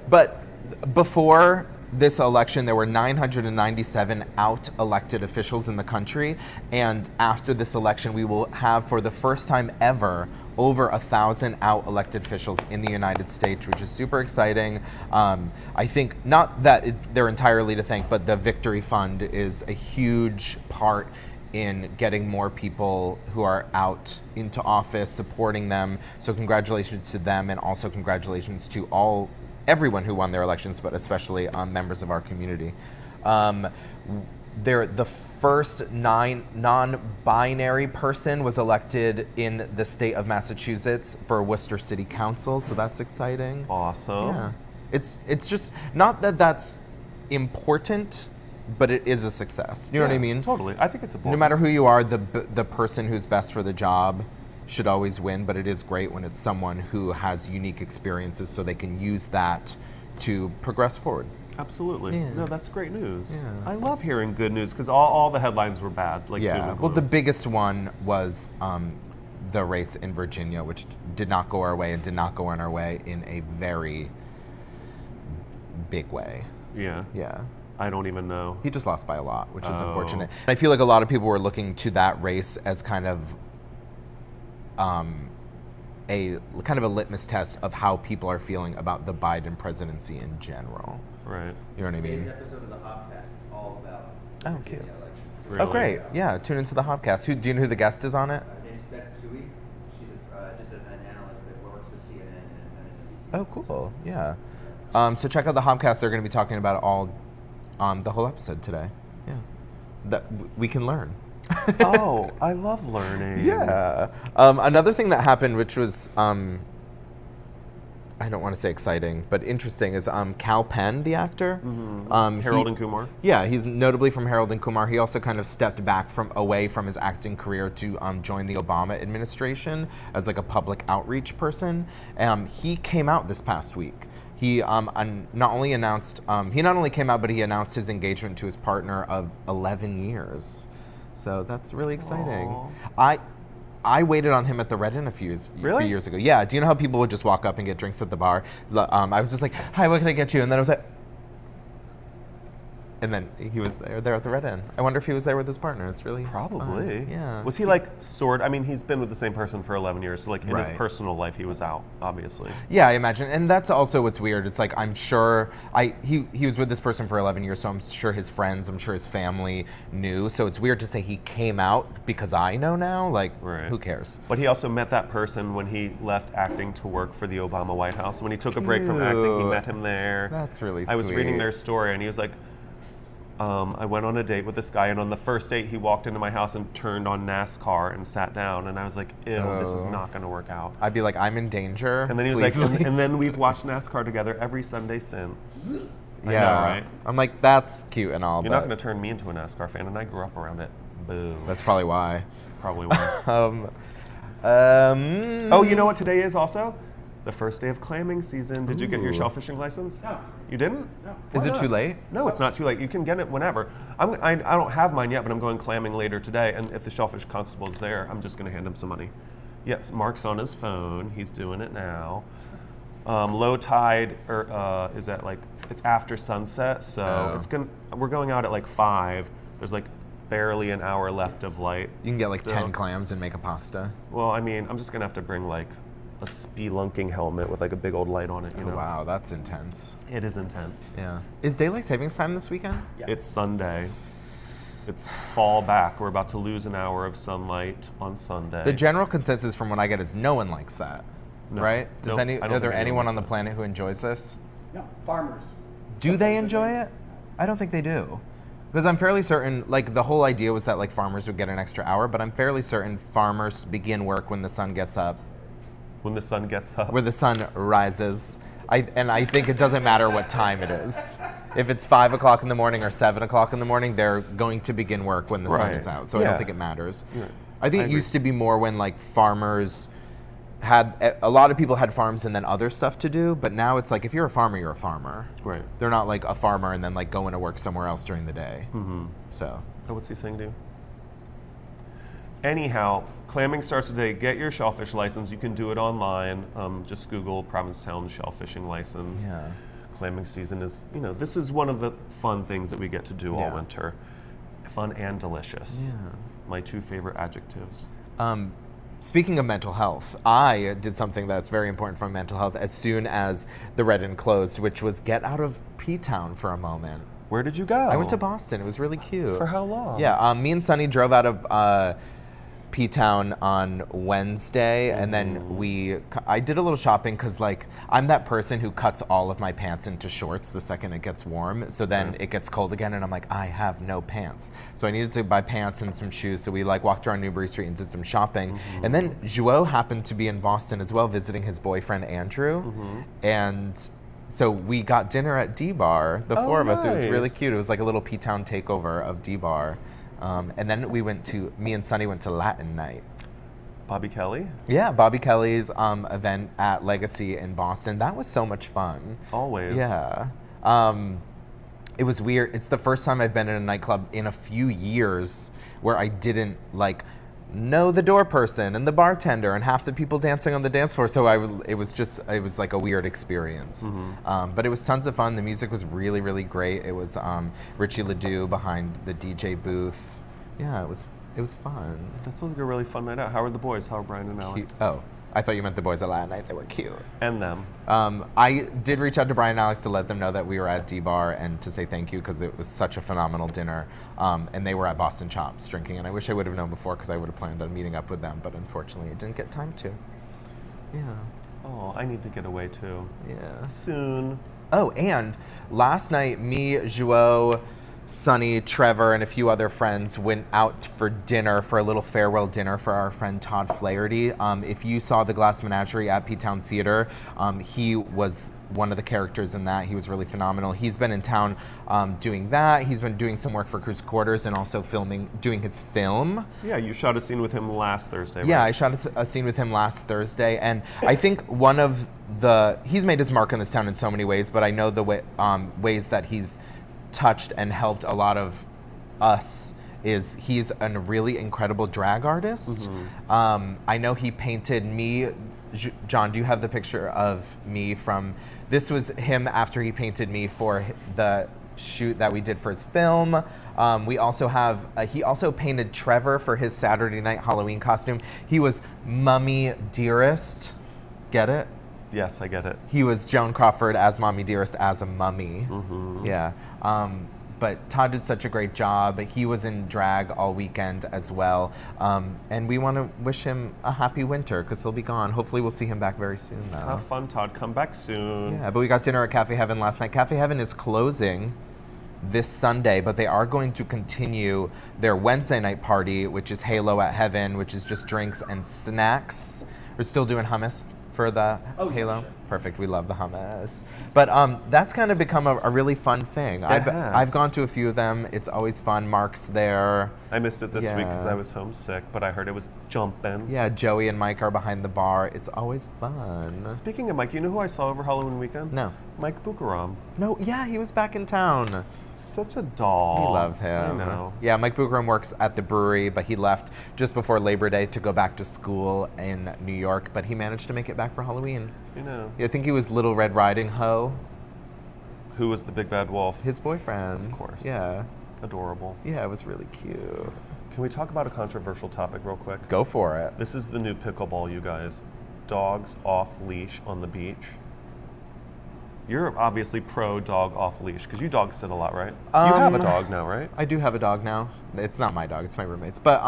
But before this election, there were 997 out-elected officials in the country, and after this election, we will have, for the first time ever, over 1,000 out-elected officials in the United States, which is super exciting. I think, not that they're entirely to thank, but the Victory Fund is a huge part in getting more people who are out into office, supporting them. So congratulations to them, and also congratulations to everyone who won their elections, but especially members of our community. They're the first non-binary person was elected in the state of Massachusetts for Worcester City Council, so that's exciting. Awesome. Yeah, it's just not that that's important, but it is a success. You know what I mean? Totally. I think it's important. No matter who you are, the person who's best for the job should always win, but it is great when it's someone who has unique experiences so they can use that to progress forward. Absolutely. Yeah. No, that's great news. Yeah. I love hearing good news because all the headlines were bad. Like doom Yeah, and well, the gloom. biggest one was the race in Virginia, which did not go our way and did not go on our way in a very big way. Yeah. Yeah. I don't even know. He just lost by a lot, which is Oh. unfortunate. I feel like a lot of people were looking to that race as kind of a litmus test of how people are feeling about the Biden presidency in general. Right. You know what I Today's mean? episode of the Hopcast is all about Oh, cute. the election. Really? Oh, great. Yeah, tune into the Hopcast. Do you know who the guest is on it? Her name's Beth Toohey. She's just an analyst that works with CNN and MSNBC. Oh, cool. Yeah. So check out the Hobcast. They're going to be talking about it all, the whole episode today. Yeah. That we can learn. Oh, I love learning. Yeah. Another thing that happened, which was, I don't want to say exciting, but interesting, is Cal Penn, the actor. Harold and Kumar. Yeah, he's notably from Harold and Kumar. He also kind of stepped back away from his acting career to join the Obama administration as like a public outreach person. He came out this past week. He not only came out, but he announced his engagement to his partner of 11 years. So that's really exciting. Aw. I waited on him at the Red Inn a few years ago. Yeah, do you know how people would just walk up and get drinks at the bar? I was just like, hi, what can I get you? And then I was like, and then he was there at the Red Inn. I wonder if he was there with his partner. It's really Probably. fun. Yeah. Was he like I mean, he's been with the same person for 11 years, so like in his Right. personal life, he was out, obviously. Yeah, I imagine. And that's also what's weird. It's like, I'm sure he was with this person for 11 years, so I'm sure his friends, I'm sure his family knew. So it's weird to say he came out because I know now. Like, Right. who cares? But he also met that person when he left acting to work for the Obama White House. When he took a break from acting, he Cute. met him there. That's really I was reading sweet. their story, and he was like, I went on a date with this guy, and on the first date, he walked into my house and turned on NASCAR and sat down, and I was like, ew, this is Oh. not going to work out. I'd be like, I'm in danger. And then he was Please like, leave. and then we've watched NASCAR together every Sunday since. I yeah, know, right? I'm like, that's cute and all, You're but not going to turn me into a NASCAR fan, and I grew up around it. Boo. that's probably why. Probably why. Oh, Oh, you know what today is also? The first day of clamming season. Did you get your Ooh. shellfishing license? No. You didn't? No. Is Why it too not? late? No, it's not too late. You can get it whenever. I don't have mine yet, but I'm going clamming later today. And if the shellfish constable is there, I'm just going to hand him some money. Yes, Mark's on his phone. He's doing it now. Low tide is at like it's after sunset, so Oh. we're going out at like 5. There's like barely an hour left of light. You can get like still. 10 clams and make a pasta. Well, I mean, I'm just gonna have to bring like a spelunking helmet with like a big old light on it. You Oh, know? wow, that's intense. It is intense. Yeah. Is daylight savings time this weekend? Yeah. It's Sunday. It's fall back. We're about to lose an hour of sunlight on Sunday. The general consensus from what I get is no one likes that. No. Right? Does Nope, I don't are there think anyone anyone likes on the that. planet who enjoys this? No. Farmers. Do they enjoy it? I don't think they do. Because I'm fairly certain, like, the whole idea was that, like, farmers would get an extra hour, but I'm fairly certain farmers begin work when the sun gets up, When the sun gets up. where the sun rises. And I think it doesn't matter what time it is. If it's 5 o'clock in the morning or 7 o'clock in the morning, they're going to begin work when the sun Right. is out. So I Yeah. don't think it matters. Yeah. I think I it agree. used to be more when, like, farmers had, a lot of people had farms and then other stuff to do, but now it's like, if you're a farmer, you're a farmer. Right. They're not like a farmer and then like going to work somewhere else during the day. Mm-hmm. So, Oh, what's he saying, dude? Anyhow, clamming starts today. Get your shellfish license. You can do it online. Just Google Provincetown shellfishing license. yeah. Clamming season is, this is one of the fun things that we get to do all Yeah. winter. Fun and delicious. Yeah. My 2 favorite adjectives. Speaking of mental health, I did something that's very important for mental health as soon as the Red Inn closed, which was get out of P-Town for a moment. Where did you go? I went to Boston. It was really cute. For how long? Yeah, me and Sunny drove out of P-Town on Wednesday, and then I did a little shopping because, like, I'm that person who cuts all of my pants into shorts the second it gets warm. So then it gets cold again, and I'm like, I have no pants. So I needed to buy pants and some shoes. So we like walked around Newbury Street and did some shopping. And then Joe happened to be in Boston as well, visiting his boyfriend Andrew, and so we got dinner at D-Bar, the four of us. It was really nice. cute. It was like a little P-Town takeover of D-Bar. And then me and Sunny went to Latin Night. Bobby Kelly? Yeah, Bobby Kelly's event at Legacy in Boston. That was so much fun. Always. Yeah. It was weird. It's the first time I've been in a nightclub in a few years where I didn't like know the door person and the bartender and half the people dancing on the dance floor. So it was like a weird experience. But it was tons of fun. The music was really, really great. It was Richie Ledoux behind the DJ booth. Yeah, it was fun. That sounds like a really fun night out. How are the boys? How are Brian and Alex? Cute. Oh, I thought you meant the boys at Latin Night. They were cute. And them. I did reach out to Brian and Alex to let them know that we were at D-Bar and to say thank you because it was such a phenomenal dinner. And they were at Boston Chops drinking, and I wish I would have known before because I would have planned on meeting up with them, but unfortunately I didn't get time to. Yeah. Oh, I need to get away too. Yeah. Soon. Oh, and last night, me, Joao, Sunny, Trevor, and a few other friends went out for dinner, for a little farewell dinner for our friend Todd Flaherty. If you saw The Glass Menagerie at P-Town Theater, he was one of the characters in that. He was really phenomenal. He's been in town doing that. He's been doing some work for Cruise Quarters and also doing his film. Yeah, you shot a scene with him last Thursday, Yeah, right? I shot a scene with him last Thursday, and I think he's made his mark in this town in so many ways, but I know the ways that he's touched and helped a lot of us is he's a really incredible drag artist. I know he painted me. John, do you have the picture of me from, this was him after he painted me for the shoot that we did for his film. We also have, he also painted Trevor for his Saturday night Halloween costume. He was Mummy Dearest. Get it? Yes, I get it. He was Joan Crawford as Mommy Dearest as a mummy. Yeah. But Todd did such a great job. He was in drag all weekend as well. And we want to wish him a happy winter because he'll be gone. Hopefully we'll see him back very soon though. Have fun, Todd. Come back soon. Yeah, but we got dinner at Cafe Heaven last night. Cafe Heaven is closing this Sunday, but they are going to continue their Wednesday night party, which is Halo at Heaven, which is just drinks and snacks. We're still doing hummus for the Halo. Sure. Perfect. We love the hummus. But that's kind of become a really fun thing. has. I've gone to a few of them. It's always fun. Mark's there. I missed it this week because Yeah. I was homesick, but I heard it was jumping. Yeah, Joey and Mike are behind the bar. It's always fun. Speaking of Mike, you know who I saw over Halloween weekend? No. Mike Bukaram. No, yeah, he was back in town. Such a doll. We love him. I know. Yeah, Mike Bukaram works at the brewery, but he left just before Labor Day to go back to school in New York, but he managed to make it back for Halloween. You know. Yeah, I think he was Little Red Riding Ho, Who was the big bad wolf? his boyfriend. Of course. Yeah. Adorable. Yeah, it was really cute. Can we talk about a controversial topic real quick? Go for it. This is the new pickleball, you guys. Dogs off leash on the beach. You're obviously pro dog off leash because you dog sit a lot, right? You have a dog now, right? I do have a dog now. It's not my dog, it's my roommate's. But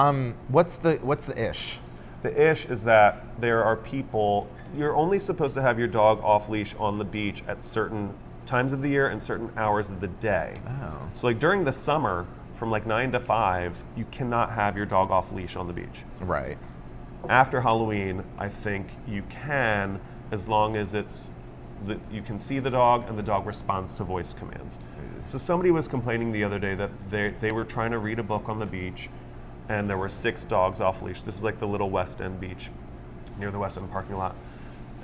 what's the ish? The ish is that there are people, you're only supposed to have your dog off leash on the beach at certain times of the year and certain hours of the day. Oh. So like during the summer, from like 9 to 5, you cannot have your dog off leash on the beach. Right. After Halloween, I think you can, as long as you can see the dog and the dog responds to voice commands. So somebody was complaining the other day that they were trying to read a book on the beach and there were 6 dogs off leash. This is like the little West End beach near the West End parking lot.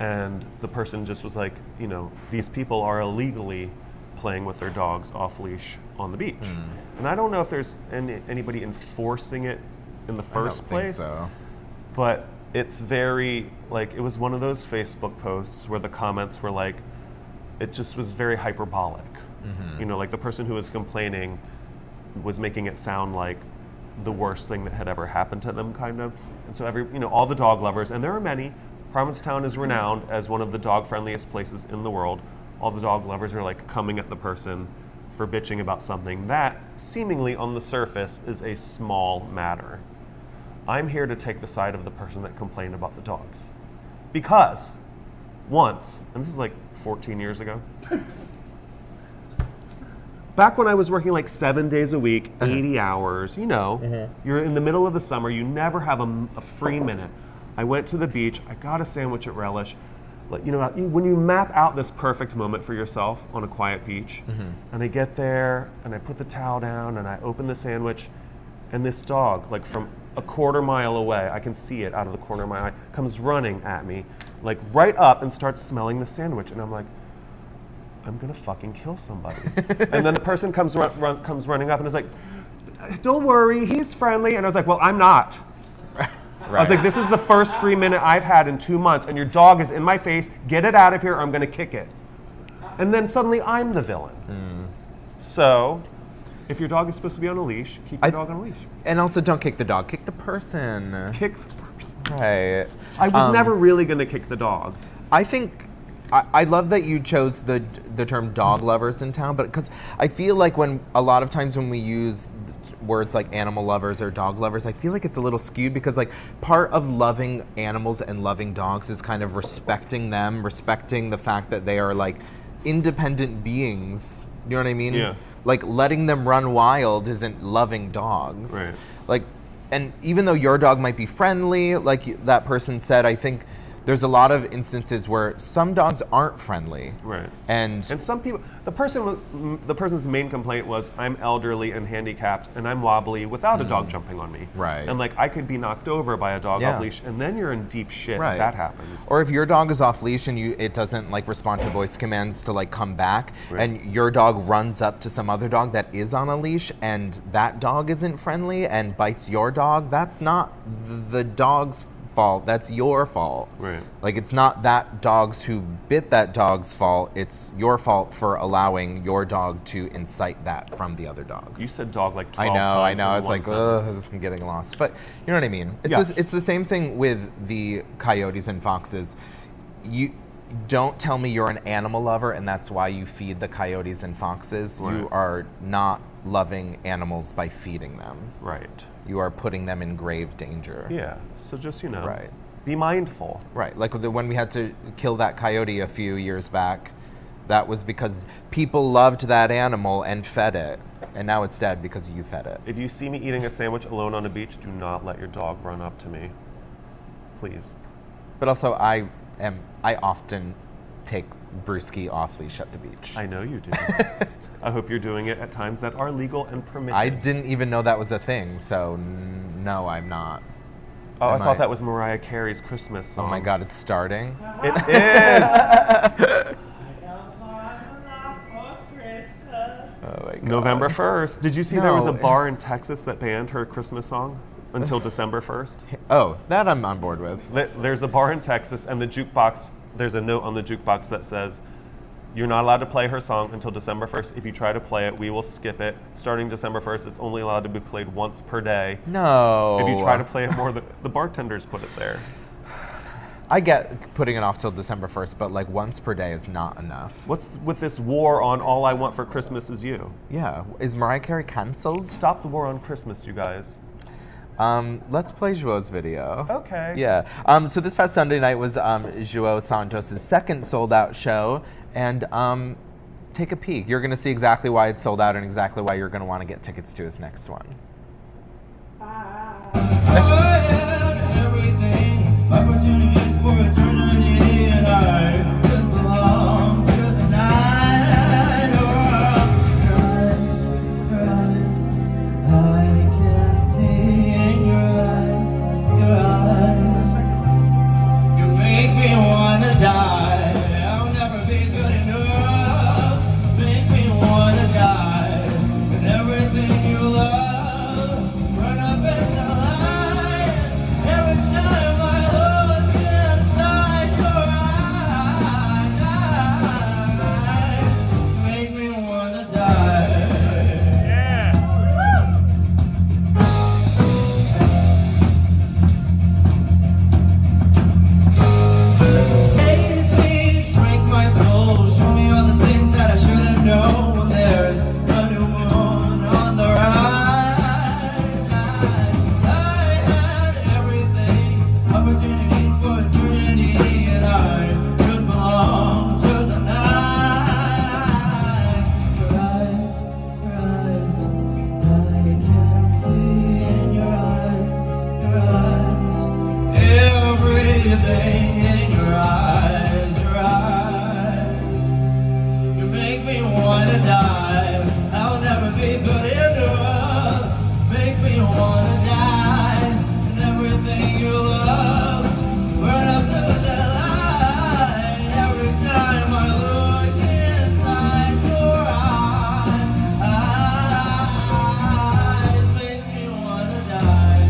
And the person just was like, you know, these people are illegally playing with their dogs off leash on the beach. And I don't know if there's anybody enforcing it in the first I don't place. think so. But it's very, like, it was one of those Facebook posts where the comments were like, it just was very hyperbolic. You know, like the person who was complaining was making it sound like the worst thing that had ever happened to them, kind of. And so all the dog lovers, and there are many, Provincetown is renowned as one of the dog friendliest places in the world. All the dog lovers are like coming at the person for bitching about something that seemingly on the surface is a small matter. I'm here to take the side of the person that complained about the dogs. Because once, and this is like 14 years ago, back when I was working like 7 days a week, 80 hours, you know, you're in the middle of the summer, you never have a free minute. I went to the beach, I got a sandwich at Relish. Like, you know, when you map out this perfect moment for yourself on a quiet beach, and I get there and I put the towel down and I open the sandwich, and this dog, like from a quarter mile away, I can see it out of the corner of my eye, comes running at me, like right up and starts smelling the sandwich. And I'm like, I'm gonna fucking kill somebody. And then the person comes running up and is like, don't worry, he's friendly. And I was like, well, I'm not. I was like, this is the first free minute I've had in 2 months, and your dog is in my face. Get it out of here, or I'm gonna kick it. And then suddenly I'm the villain. So, if your dog is supposed to be on a leash, keep your dog on a leash. And also, don't kick the dog. Kick the person. Kick the person. Right. I was never really gonna kick the dog. I think I love that you chose the term dog lovers in town, but because I feel like a lot of times when we use words like animal lovers or dog lovers, I feel like it's a little skewed because like part of loving animals and loving dogs is kind of respecting them, respecting the fact that they are like independent beings. You know what I mean? Yeah. Like letting them run wild isn't loving dogs. Right. Like, and even though your dog might be friendly, like that person said, I think there's a lot of instances where some dogs aren't friendly. Right. And some people, the person's main complaint was, I'm elderly and handicapped and I'm wobbly without a dog jumping on me. Right. And like I could be knocked over by a dog Yeah. off leash, and then you're in deep shit Right. if that happens. Or if your dog is off leash and it doesn't like respond to voice commands to like come back, Right. and your dog runs up to some other dog that is on a leash and that dog isn't friendly and bites your dog, that's not the dog's fault, that's your fault. Right. Like it's not that dog's who bit that dog's fault, it's your fault for allowing your dog to incite that from the other dog. You said dog like 12 I times. know. in It's one like, sentence. I'm getting lost. But you know what I mean? It's, Yeah. it's the same thing with the coyotes and foxes. You don't tell me you're an animal lover and that's why you feed the coyotes and foxes. You Right. are not loving animals by feeding them. Right. You are putting them in grave danger. Yeah. So just, Right. be mindful. Right. Like when we had to kill that coyote a few years back, that was because people loved that animal and fed it. And now it's dead because you fed it. If you see me eating a sandwich alone on a beach, do not let your dog run up to me. Please. But also, I often take Brewski off leash at the beach. I know you do. I hope you're doing it at times that are legal and permitted. I didn't even know that was a thing, so no, I'm not. Oh, I Am thought I? that was Mariah Carey's Christmas song. Oh my God, it's starting. It is. Oh my God. November 1st. Did you see there was a No. bar in Texas that banned her Christmas song until December 1st? Oh, that I'm on board with. There's a bar in Texas, and the jukebox, there's a note on the jukebox that says, you're not allowed to play her song until December 1st. If you try to play it, we will skip it. Starting December 1st, it's only allowed to be played once per day. No. If you try to play it more, the bartenders put it there. I get putting it off till December 1st, but like once per day is not enough. What's with this war on All I Want for Christmas Is You? Yeah. Is Mariah Carey cancelled? Stop the war on Christmas, you guys. Let's play Joao's video. Okay. Yeah. So this past Sunday night was Joao Santos' second sold-out show, and take a peek. You're going to see exactly why it's sold out and exactly why you're going to want to get tickets to his next one. Opportunities for eternity, and I could belong to the night. Your eyes, I can see in your eyes. You make me wanna die. I'll never be good enough. Make me wanna die. And everything you love, run up and lie. Every time I look inside your eyes, you make me wanna die. Taste me, drink my soul, show me all the things that I shouldn't know. There's a new moon on the rise. I had everything, opportunities for eternity, and I could belong to the night. Your eyes, I can see in your eyes, everything in your eyes, you make me wanna die. I'll never be good enough. Make me wanna die. And everything you love, burn up to the light. Every time I look inside your eyes, make me wanna die.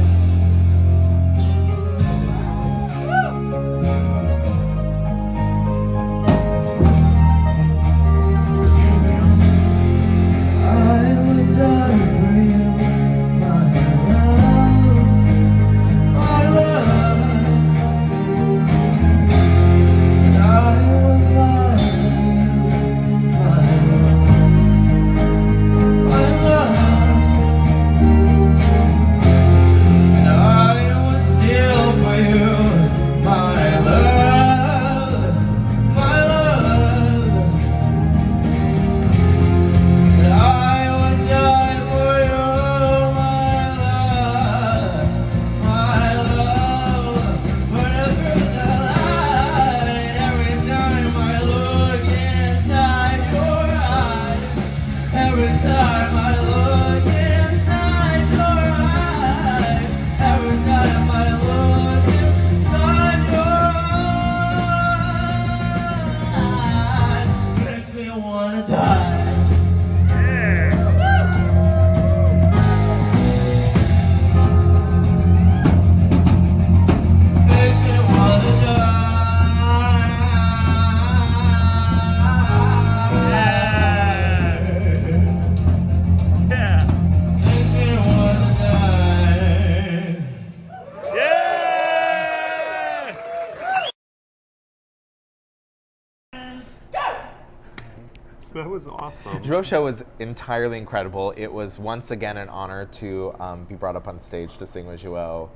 That was awesome. Joe's show was entirely incredible. It was once again an honor to be brought up on stage to sing with Joel.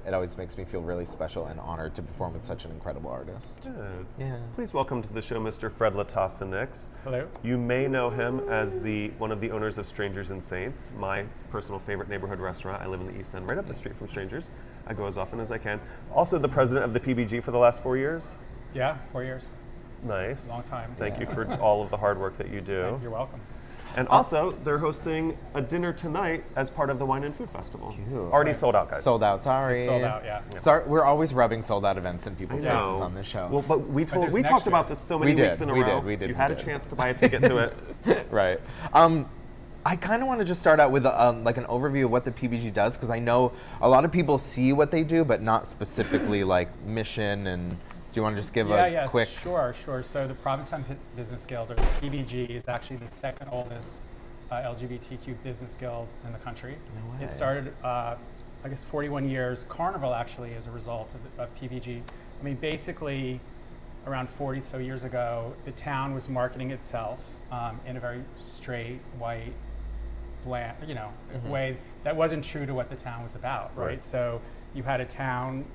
It always makes me feel really special and honored to perform with such an incredible artist. Good. Yeah. Please welcome to the show Mr. Fred Latasa Nix. Hello. You may know him as one of the owners of Strangers and Saints, my personal favorite neighborhood restaurant. I live in the East End, right up the street from Strangers. I go as often as I can. Also the president of the PBG for the last 4 years. Yeah, 4 years. Nice. Long time. Thank you for all of the hard work that you do. You're welcome. And also, they're hosting a dinner tonight as part of the Wine and Food Festival. Cute. Already sold out, guys. Sold out, sorry. It's sold out, yeah. Sorry, we're always rubbing sold out events in people's I know. faces on this show. Well, but we there's talked next about year. this so many We weeks did, in a we row. did, we did, You we had did. a chance to buy a ticket to it. Right. I kind of want to just start out with like an overview of what the PBG does, because I know a lot of people see what they do, but not specifically like mission. And do you want to just give a quick? Sure. So the Provincetown Business Guild, or the PBG, is actually the second oldest LGBTQ business guild in the country. No way. It started, I guess, 41 years. Carnival actually is a result of PBG. I mean, basically, around 40 so years ago, the town was marketing itself in a very straight, white, bland, way that wasn't true to what the town was about, right? So you had a town,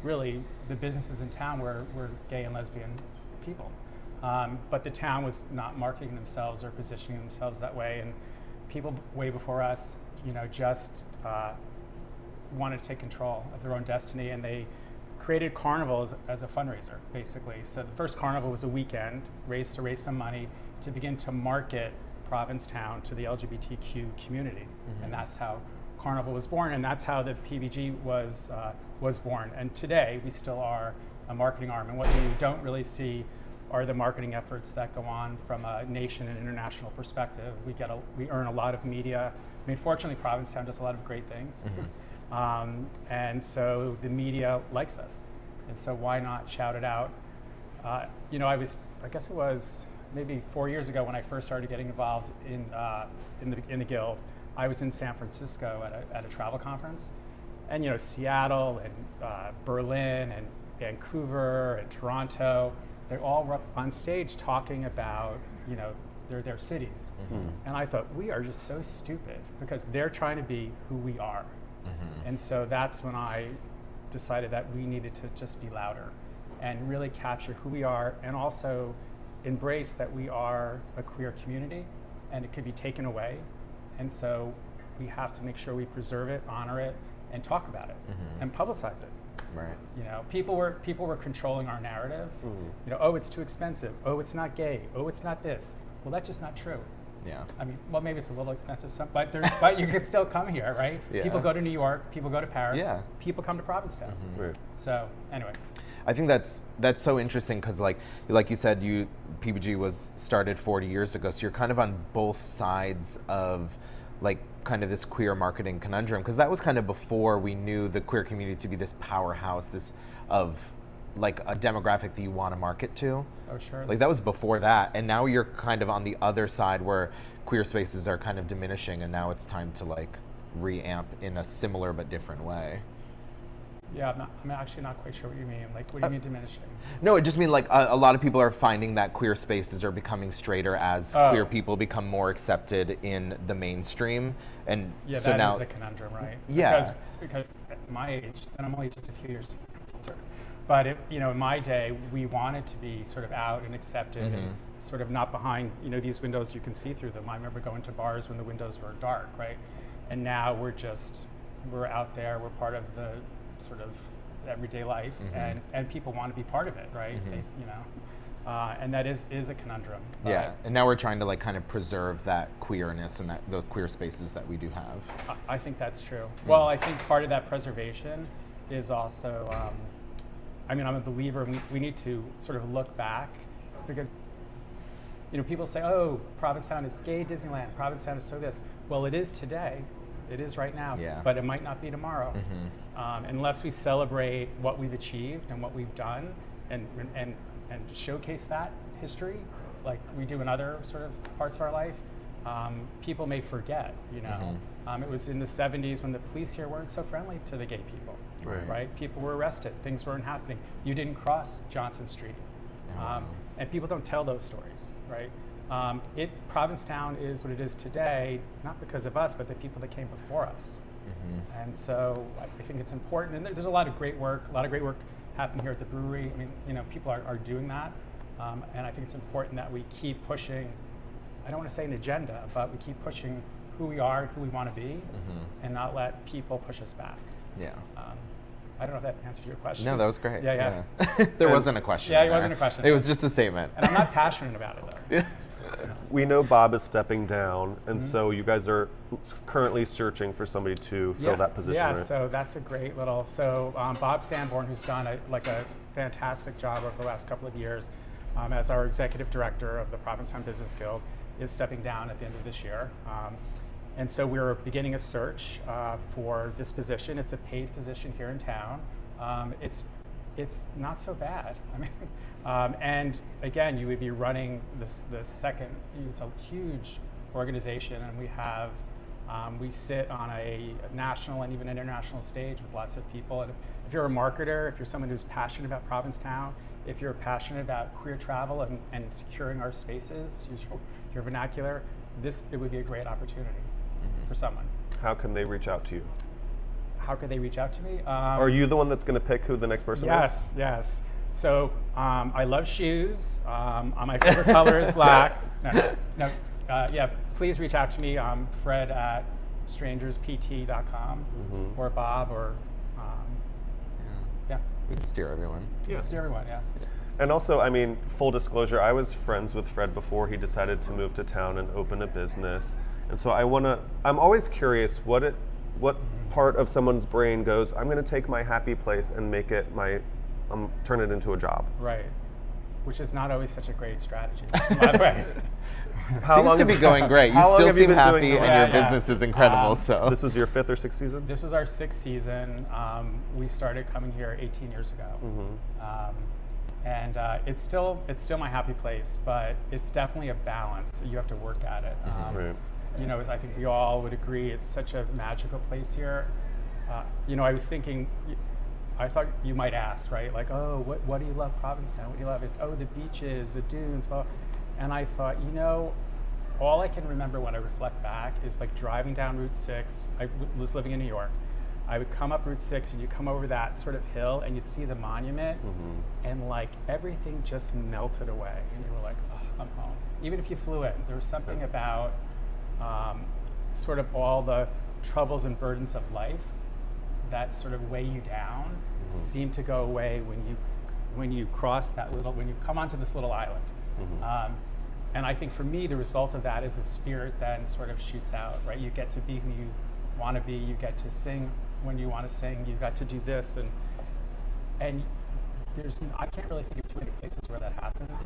really, the businesses in town were gay and lesbian people. But the town was not marketing themselves or positioning themselves that way, and people way before us, just wanted to take control of their own destiny, and they created carnivals as a fundraiser, basically. So the first carnival was a weekend, to raise some money to begin to market Provincetown to the LGBTQ community, and that's how Carnival was born, and that's how the PBG was born. And today we still are a marketing arm, and what you don't really see are the marketing efforts that go on from a nation and international perspective. We earn a lot of media. I mean, fortunately, Provincetown does a lot of great things, and so the media likes us, and so why not shout it out? I guess it was maybe 4 years ago when I first started getting involved in the guild. I was in San Francisco at a travel conference, and Seattle and Berlin and Vancouver and Toronto, they all were up on stage talking about their cities, and I thought, we are just so stupid because they're trying to be who we are, and so that's when I decided that we needed to just be louder and really capture who we are, and also embrace that we are a queer community and it could be taken away, and so we have to make sure we preserve it, honor it, and talk about it and publicize it. Right. People were controlling our narrative. Oh, it's too expensive. Oh, it's not gay. Oh, it's not this. Well, that's just not true. Yeah. I mean, well, maybe it's a little expensive, but you could still come here, right? Yeah. People go to New York. People go to Paris. Yeah. People come to Provincetown. Right. So anyway. I think that's so interesting because, like you said, PBG was started 40 years ago, so you're kind of on both sides of like kind of this queer marketing conundrum, because that was kind of before we knew the queer community to be this powerhouse, this of like a demographic that you want to market to. Oh, sure. Like that was before that, and now you're kind of on the other side where queer spaces are kind of diminishing, and now it's time to like reamp in a similar but different way. Yeah, I'm actually not quite sure what you mean. Like, what do you mean diminishing? No, it just means like a lot of people are finding that queer spaces are becoming straighter as queer people become more accepted in the mainstream, and Yeah, so that now is the conundrum, right? Yeah. Because at my age, and I'm only just a few years older, but in my day, we wanted to be sort of out and accepted and sort of not behind, these windows you can see through them. I remember going to bars when the windows were dark, right? And now we're out there, we're part of the sort of everyday life, and people want to be part of it, right? They, and that is a conundrum. yeah, and now we're trying to like kind of preserve that queerness and the queer spaces that we do have. I think that's true. Well, I think part of that preservation is also, I'm a believer we need to sort of look back, because people say, oh, Provincetown is gay Disneyland, Provincetown is so this. Well, it is today. It is right now, but it might not be tomorrow. Unless we celebrate what we've achieved and what we've done, and showcase that history, like we do in other sort of parts of our life, people may forget. It was in the 70s when the police here weren't so friendly to the gay people. Right? People were arrested. Things weren't happening. You didn't cross Johnson Street, and people don't tell those stories, right? Provincetown is what it is today, not because of us, but the people that came before us. And so I think it's important, and there's a lot of great work happening here at the brewery. I mean, people are doing that, and I think it's important that we keep pushing, I don't want to say an agenda, but we keep pushing who we are, who we want to be, and not let people push us back. Yeah. I don't know if that answers your question. No, that was great. Yeah. There wasn't a question. Yeah, it there. wasn't a question. It was just a statement. And I'm not passionate about it, though. We know Bob is stepping down, and so you guys are currently searching for somebody to fill that position, Yeah, right? so that's a great little, Bob Sanborn, who's done a fantastic job over the last couple of years as our executive director of the Provincetown Business Guild, is stepping down at the end of this year. And so we're beginning a search for this position. It's a paid position here in town. It's not so bad. I mean, and again, you would be running the second. It's a huge organization, and we sit on a national and even international stage with lots of people. And if you're a marketer, if you're someone who's passionate about Provincetown, if you're passionate about queer travel and securing our spaces, use your vernacular, it would be a great opportunity for someone. How can they reach out to you? How could they reach out to me? Are you the one that's going to pick who the next person is? Yes. So I love shoes. My favorite color is black. Please reach out to me. Fred at strangerspt.com or Bob or We can steer everyone. Just everyone. Yeah. And also, I mean, full disclosure, I was friends with Fred before he decided to move to town and open a business. And so I'm always curious what part of someone's brain goes, I'm going to take my happy place and make it turn it into a job. Right. Which is not always such a great strategy, by the way. Seems to be going great. You How long still have you seem been doing happy, the- and your business is incredible. So This was your 5th or 6th season? This was our 6th season. We started coming here 18 years ago. And it's still my happy place, but it's definitely a balance. You have to work at it. Right. As I think we all would agree, it's such a magical place here. I was thinking, I thought you might ask, right? Like, oh, what do you love Provincetown? What do you love? Oh, the beaches, the dunes, blah. And I thought, all I can remember when I reflect back is like driving down Route 6. I was living in New York. I would come up Route 6 and you come over that sort of hill and you'd see the monument and like everything just melted away. And you were like, oh, I'm home. Even if you flew in, there was something about sort of all the troubles and burdens of life that sort of weigh you down seem to go away when you cross when you come onto this little island. And I think for me, the result of that is a spirit then sort of shoots out, right? You get to be who you want to be. You get to sing when you want to sing. You got to do this, and I can't really think of too many places where that happens.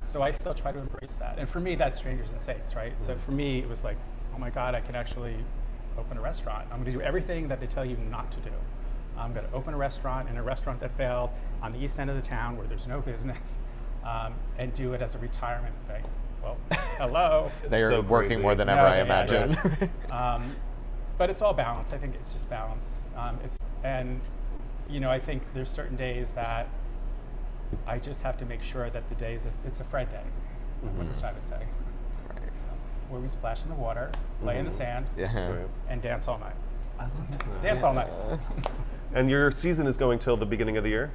So I still try to embrace that. And for me, that's strangers and saints, right? So for me, it was like, oh my God, I can actually open a restaurant. I'm going to do everything that they tell you not to do. I'm going to open a restaurant in a restaurant that failed on the east end of the town where there's no business, and do it as a retirement thing. Well, hello. they're so working crazy. more than ever, I imagine. But it's all balance. I think it's just balance. I think there's certain days that I just have to make sure that the day it's a Fred day, which I would say. Right. So, where we splash in the water, play in the sand, Yeah. and dance all night. Dance all night. And your season is going till the beginning of the year?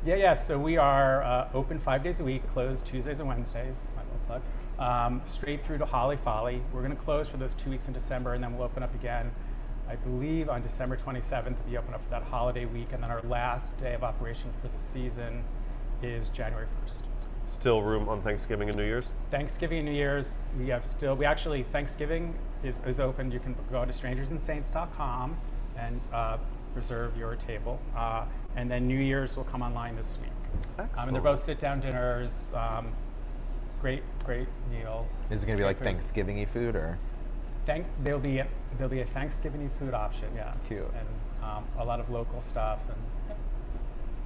Yeah. So we are open 5 days a week, closed Tuesdays and Wednesdays. That's my little plug. Straight through to Holly Folly. We're going to close for those 2 weeks in December, and then we'll open up again, I believe, on December 27th. We open up for that holiday week, and then our last day of operation for the season is January 1st. Still room on Thanksgiving and New Year's? Thanksgiving and New Year's, Thanksgiving is open. You can go to strangersandsaints.com and reserve your table. And then New Year's will come online this week. And they're both sit-down dinners, great meals. Is it going to be like Thanksgiving-y food, or? There'll be a Thanksgiving food option, yes. Cute. And a lot of local stuff. And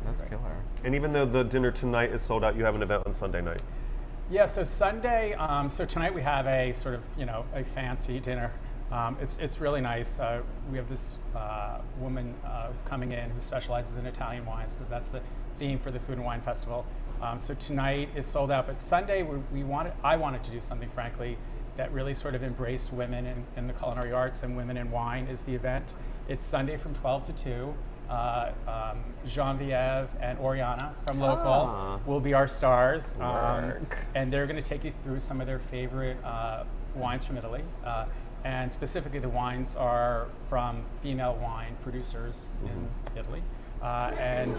That's killer. And even though the dinner tonight is sold out, you have an event on Sunday night. Yeah, so Sunday, so tonight we have a sort of, a fancy dinner It's really nice. We have this woman coming in who specializes in Italian wines because that's the theme for the Food and Wine Festival. So tonight is sold out, but Sunday I wanted to do something, frankly, that really sort of embraced women in the culinary arts, and Women in Wine is the event. It's Sunday from 12 to 2. Genevieve and Oriana from Local will be our stars, and they're going to take you through some of their favorite wines from Italy. And specifically, the wines are from female wine producers in Italy. And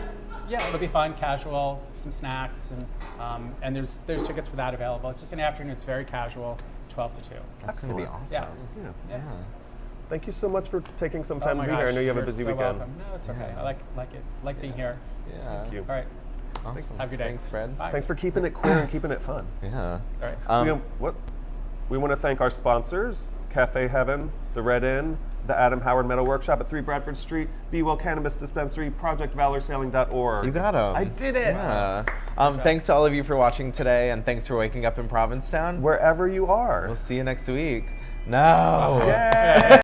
yeah, it'll be fun, casual, some snacks, and there's tickets for that available. It's just an afternoon. It's very casual, 12 to 2. That's going to be awesome. Yeah. Thank you so much for taking some time Oh to my be here. I gosh, know you have a you're busy so weekend. welcome. No, it's okay. I like it. Like being here. Yeah. Thank you. All right. Awesome. Have a good day. Thanks, Fred. Bye. Thanks for keeping it queer and keeping it fun. Yeah. All right. We want to thank our sponsors, Cafe Heaven, The Red Inn, the Adam Howard Metal Workshop at 3 Bradford Street, Be Well Cannabis Dispensary, ProjectValorsailing.org. You got them. I did it! Yeah. Thanks to all of you for watching today, and thanks for waking up in Provincetown. Wherever you are. We'll see you next week. No. Yay!